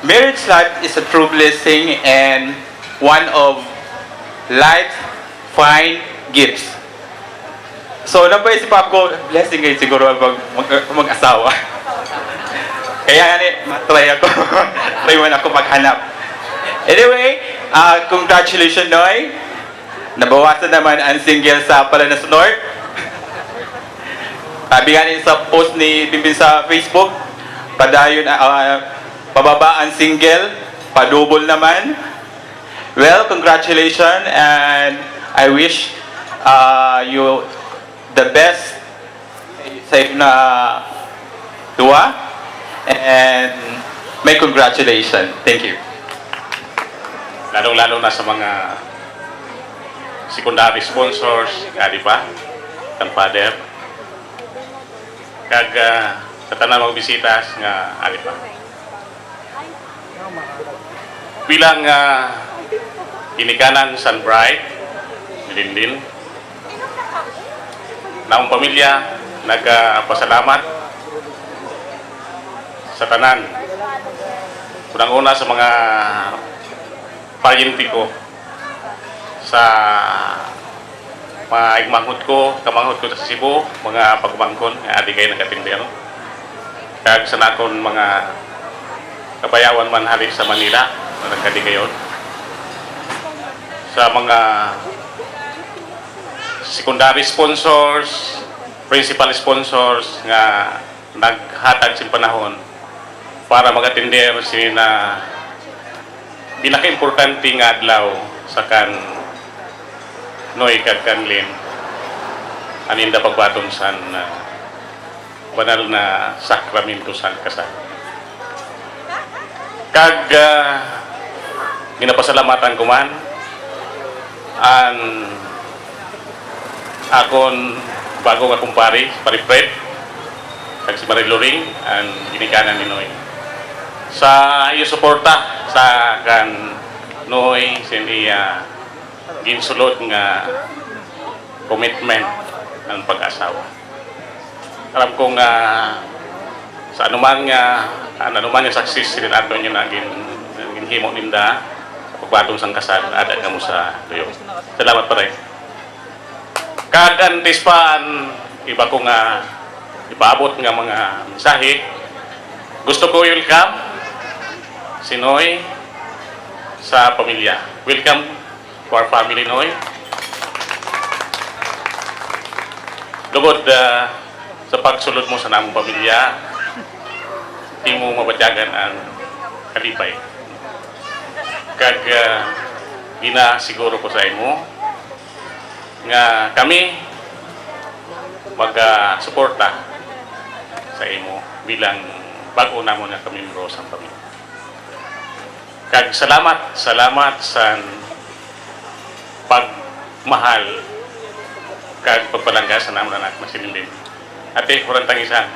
marriage life is a true blessing and one of life's fine gifts. So, napaisip ako, blessing ngayon siguro mag-asawa. Kaya try ako. Try mo na ako maghanap. Anyway, congratulations, Noy. Nabawasan naman ang single sa Palanas North. Sabi nga sa post ni Bimbin sa Facebook, padayon, pababa ang single, padubol naman. Well, congratulations and I wish you the best sa na dua and may congratulations. Thank you. Lalong-lalo na sa mga secondary sponsors, di ba? Kan Father. Kag sa tanan mga bisitas nga di ba? Bilang ginikanan Sun Bright, Milindin, naong pamilya, nagpasalamat sa tanan. Unang-una sa mga pariente ko, sa mga igmanghod ko, kamanghod ko sa Cebu, mga pagmangkon, adi kayo nagkatindero. Kag sa nakon mga kabayawan man halit sa Manila, na nagkadigayon. Sa mga secondary sponsors, principal sponsors nga naghatag sa panahon para mag-atender sila na pinaka-importante nga adlaw sa kan Noy kag kanlin. aninda pagbaton sa banal na sakramento sa kasal. Kag ginapasalamatan ko man an akon bago nga kumpare, pare-Fred, kag si Mariloring, ang ginikanan ni Noy. Sa iyo suporta sa kan Noy, sindi ginsulod nga commitment ng pag-asawa. Alam ko nga sa anuman nga success sin ato niyo na ginhimo ninda sa pagbatong sang kasal, ada kamo sa tuyo. Salamat pa rin. Kagantis pa iba ko nga ipaabot nga mga mensahe. Gusto ko welcome si Noy sa pamilya. Welcome to our family, Noy. Lugod sa pagsulod mo sa namong pamilya, di mo mabadyagan ang kalipay. Kag ginasiguro ko sa imo nga kami mag-suporta sa imo bilang bago namo nga kami membro sa pamilya. Kag salamat sa pagmahal kag pagpalangga sa namon anak na sinilin. Ate, kurang tangisan.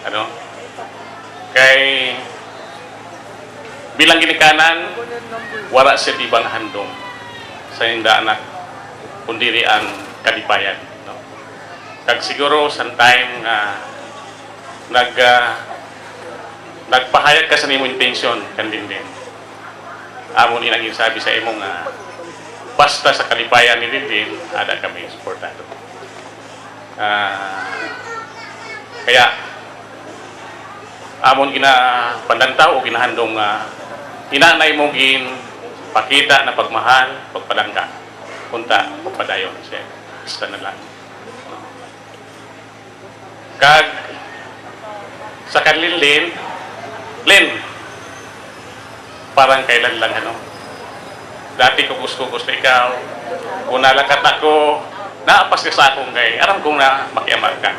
Ano? Kay bilang ginikanan, wala siya tibang handom sa hinda anak kundiri ang kalipayan. No? Kag siguro sa time nagpahayag ka sa nimo intention kandin din. Amo ni nang sabi sa imo nga basta sa kalipayan ni Dindin, ada kami suportado. Kaya amon ginapandantaw o ginahandong inanay mo pakita na pagmahal, pagpadangka, punta, pagpadayon siya. Basta na lang. Kag sa kanlin, Lin, parang kailan lang dati ko gusto ikaw, kung nalakat ako, naapas ka sa akong kay, aram kong na makiamag ka.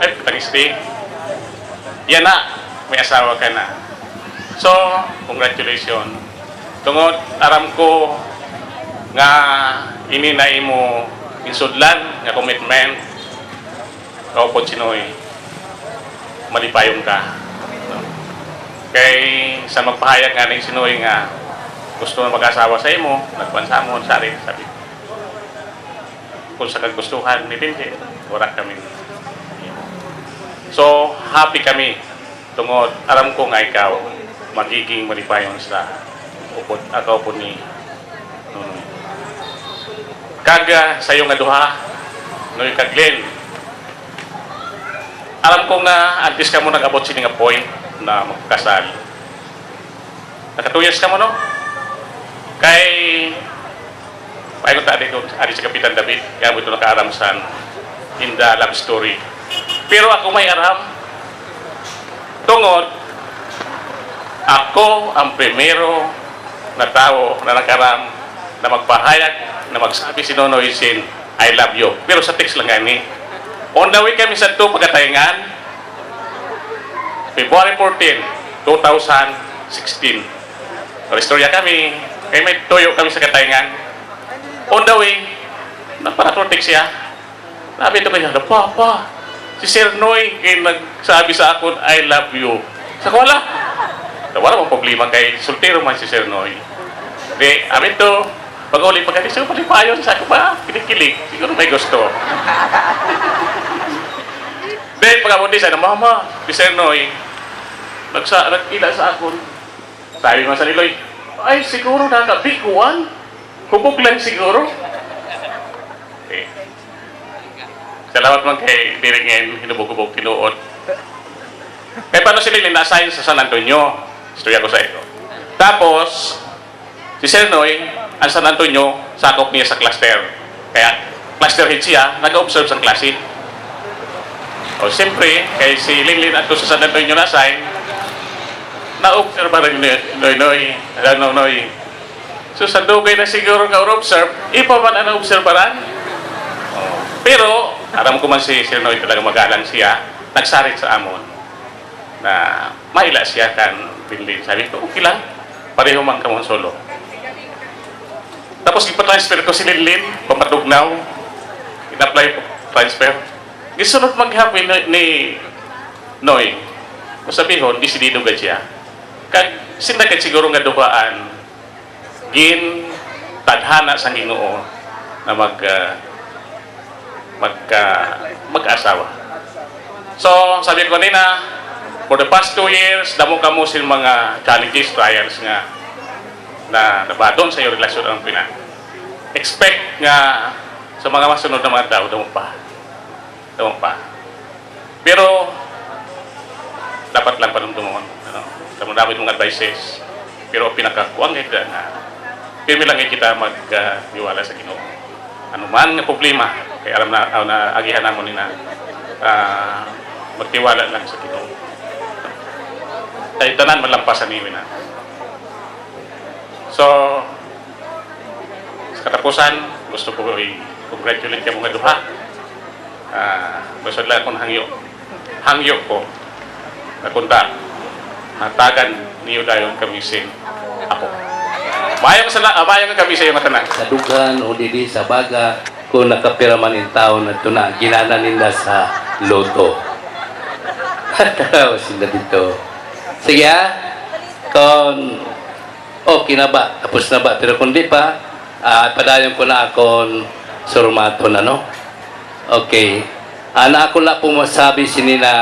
Ay, tangisti, yan na, may asawa ka na. So, congratulations. Tungod, aram ko nga ininay mo insudlan, nga commitment, o po sinoy, malipayong ka. No? Kay sa magpahayag nga ng sinoy nga gusto na mag-asawa sa imo, nagpansa mo sa rin, sabi. Kung sa kagustuhan ni Tinti, wala kami. So, happy kami. Tungod, aram ko nga ikaw, magiging malipayon sa upod, ako po ni Nunoy. Kaga sa iyong aduha, Noy Kaglin, alam ko nga, antes ka mo nag-abot sining point na magkasal. Naka 2 years ka mo, no? Kay paano ta dito ari sa Kapitan David kaya mo ito nakaaramsan in the love story. Pero ako may aram tungod ako ang primero na tao na nakaram na magpahayag na magsabi si Nonoy Sin I love you. Pero sa text lang gani. On the way kami sa ito pagkataingan February 14, 2016. Istorya kami kaya may toyo kami sa kataingan. On the way, nagparatrotek siya. Sabi ito kanya, Papa, si Sir Noy nagsabi sa akin, I love you. Sa wala. Wala mong problema kay sultero man si Sir Noy. Di, amin to, pag-uli pagkati, siguro palipayon sa ako ba? Kinikilig. Siguro may gusto. Di, pag-amundi sa Mama, si Sir Noy, nag-ila sa akin. Sabi mo sa Niloy, ay, siguro nakabikuan. Hubog lang siguro. Okay. Salamat man kay Diringen, hinubog-hubog, tinuod. Kaya paano sila nina-assign sa San Antonio? Istorya ko sa ito. Tapos, si Sir Noy, ang San Antonio, sakop niya sa cluster. Kaya, cluster head siya, nag-observe sa klase. O, siyempre, kay si Linglin at sa San Antonio na-assign, na-observe pa rin Noy. So sa dugay na siguro ka observe, ipa man ang obserbaran. Pero, aram ko man si Sir Noy talaga magalang siya, nagsarit sa amon na maila siya kan Linlin. Sabi ko, okay lang, pareho man kamon solo. Tapos ipatransfer ko si Linlin, pamadugnaw, in-apply po, transfer. Gisunod maghapon ni Noy, masabihon, disidido ka siya. Kag sinagad siguro nga duhaan, gin tadhana sa Ginoo na mag-asawa. So, sabi ko nina, for the past 2 years, damo ka mo sin mga challenges, trials nga na nabadon sa iyo relasyon ang pina. Expect nga sa mga masunod na mga damo pa. Pero, dapat lang panumdumon. Ano? Dapat mong advices. Pero pinakakuang ito na pirmi lang kita mag-iwala sa Ginoo. Ano man nga problema, kaya alam na agihan namon nina magtiwala lang sa Ginoo. Tayo tanan malampasan niyo na. So, sa katapusan, gusto ko i-congratulate ka mga duha. Gusto lang akong hangyo ko na kunta hatagan niyo dayon kami sin ako. Mayang kami sa iyo matanan. Sa dugan o didi sa baga, kung nakapiraman yung tao na ito na, ginana nila sa loto. Taraw sila dito. Sige kung okay na ba, tapos na ba, pero kung di pa, padayon ko na akong surmato na, no? Okay. Na ako lang po masabi sinina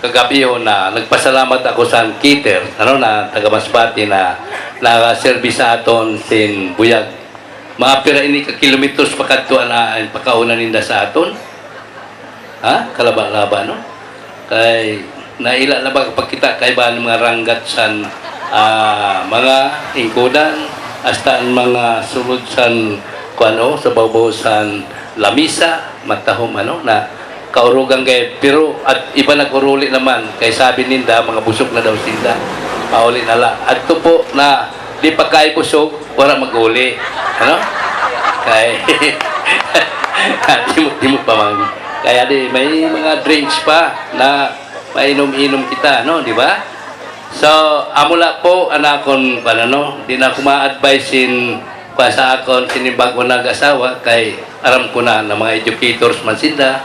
kagabi na nagpasalamat ako sa Kiter, na taga Masbate na naka-service sa aton sin Buyag. Mga pira ini ka kilometers pakadtuan na pakauna ninda sa aton. Ha? Kalaba-laba, no? Kay naila na ba kapag kita kay ba mga ranggat san mga ingkudan hasta ang mga sulod san kuano sa babaw san lamisa matahom na kaurugang kay pero at iba naguruli naman kay sabi ninda mga busog na daw sila pauli na la adto po na di pa kay busog wala maguli kay timot pa man kaya di may mga drinks pa na mainom-inom kita di ba so amula po anakon di na ko ma-advisein pa sa akon sinibag ko nag-asawa kay aram ko na mga educators man sila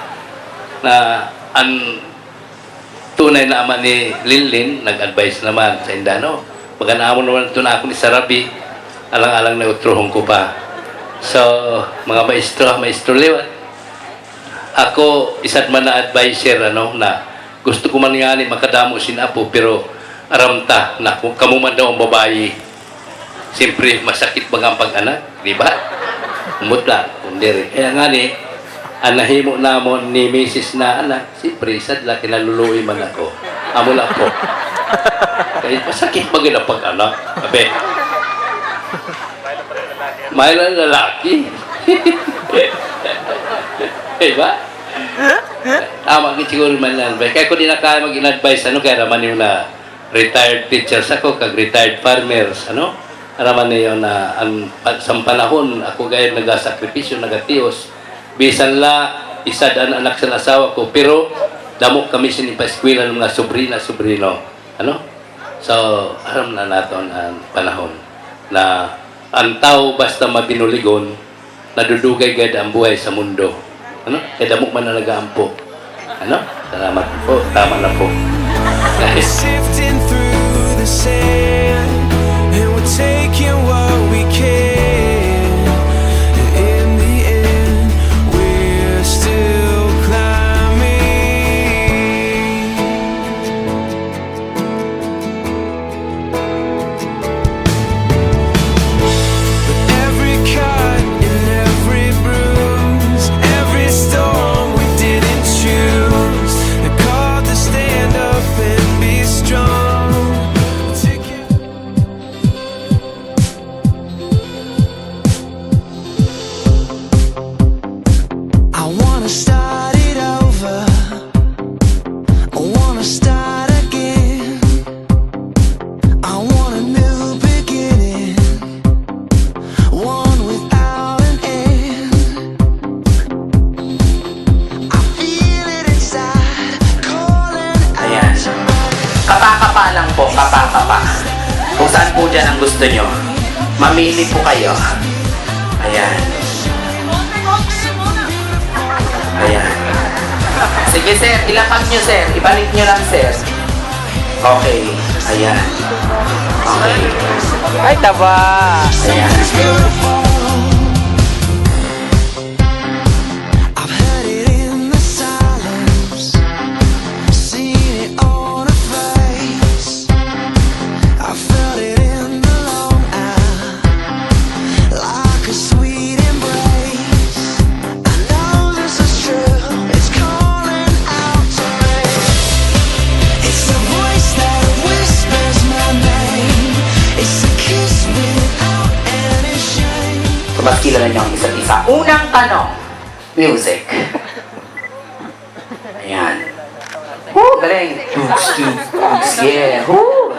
na ang tunay na ama ni Linlin nag-advise naman sa Indano. Pagkanaamon naman ito na ako ni Sarabi, alang-alang na utruhong ko pa. So, mga maestro liwat, ako isat man na advisor na gusto ko man nga ni makadamo sin apo pero aramta na kung kamo man daw ang babae, siyempre masakit bang ang pag-anak, di ba? Umutla, kundi kaya nga ni, anahimo namon ni Mrs. na anak, siyempre, sadla, kinaluluwi man ako. Amula po. Kaya masakit ba gina pag-anak? Abe. May lalaki. Diba? Tama ka siguro man lang. Kaya ko di na kaya mag-in-advise, kaya naman yung na retired teachers ako, kag retired farmers, Araman na yun na sa panahon, ako gaya nagasakripisyo, nagatiyos, bisan la isa dan anak sa asawa ko pero damo kami sinipaskwela ng mga sobrino so aram na naton ang panahon na ang tao basta mabinuligon nadudugay gad ang buhay sa mundo kaya damo man na nagaampo salamat po tama na po Sifting through the sand and we're taking what we can. In the end, we're still climbing. But every cut and every bruise, every storm we didn't choose, it called to stand up and be strong. yan ang gusto nyo. Mamili po kayo. Ayan. Ayan. Sige sir, ilapag nyo sir. Ibalik nyo lang sir. Okay. Ayan. Okay. Ay, taba! Ayan. I've heard it in the silence, seen it on her face. I felt it in the long hour, like a sweet embrace. I know this is true, it's calling out to me. It's the voice that whispers my name. It's a kiss without any shame. Kung mas kilala nyo ang isa't isa. Unang tanong. Music. Ayan. Woo! Galing. Yeah. Woo!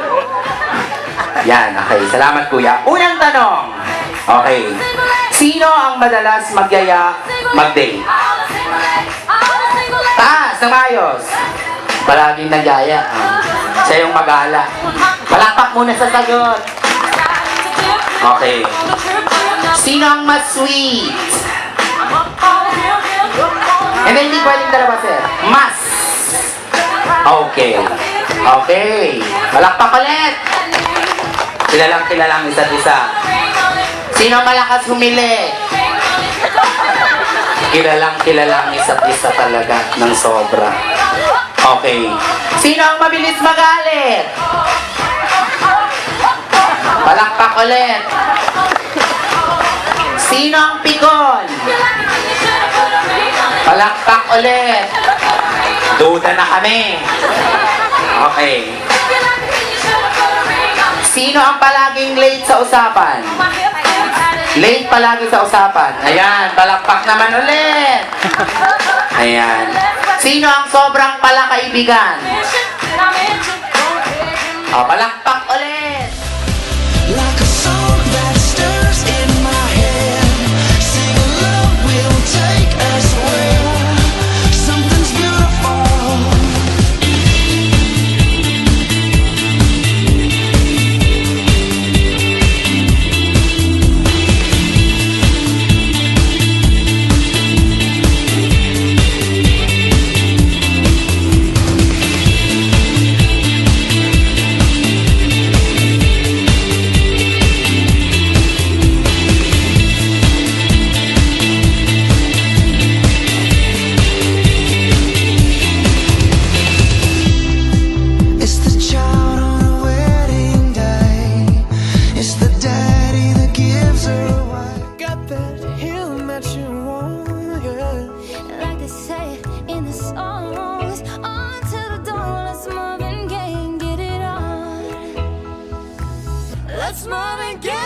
Yan. Okay. Salamat kuya. Unang tanong. Okay. Sino ang madalas magyaya mag-date? Taas ng ayos. Palaging nagyaya. Siya yung mag-ala. Palakpak muna sa sagot. Okay. Sino ang mas sweet? And then, hindi pwedeng dalawa, sir. Mas. Okay. Okay. Malakpak ulit. Kilalang isa't isa. Sino ang malakas humili? Kilalang isa't isa talaga ng sobra. Okay. Sino ang mabilis magalit? Palakpak ulit. Sino ang pikon? Palakpak ulit. Duda na kami. Okay. Sino ang palaging late sa usapan? Late palagi sa usapan. Ayan, palakpak naman ulit. Ayan. Sino ang sobrang palakaibigan? Palakpak ulit. Like a song that stirs in my head, sing love will take us where something's beautiful. It's the child on the wedding day. It's the daddy that gives her away. Got that him that you want, yeah. Like they say in the songs, on to the dawn, let's Marvin Gaye and get it on. Let's Marvin Gaye.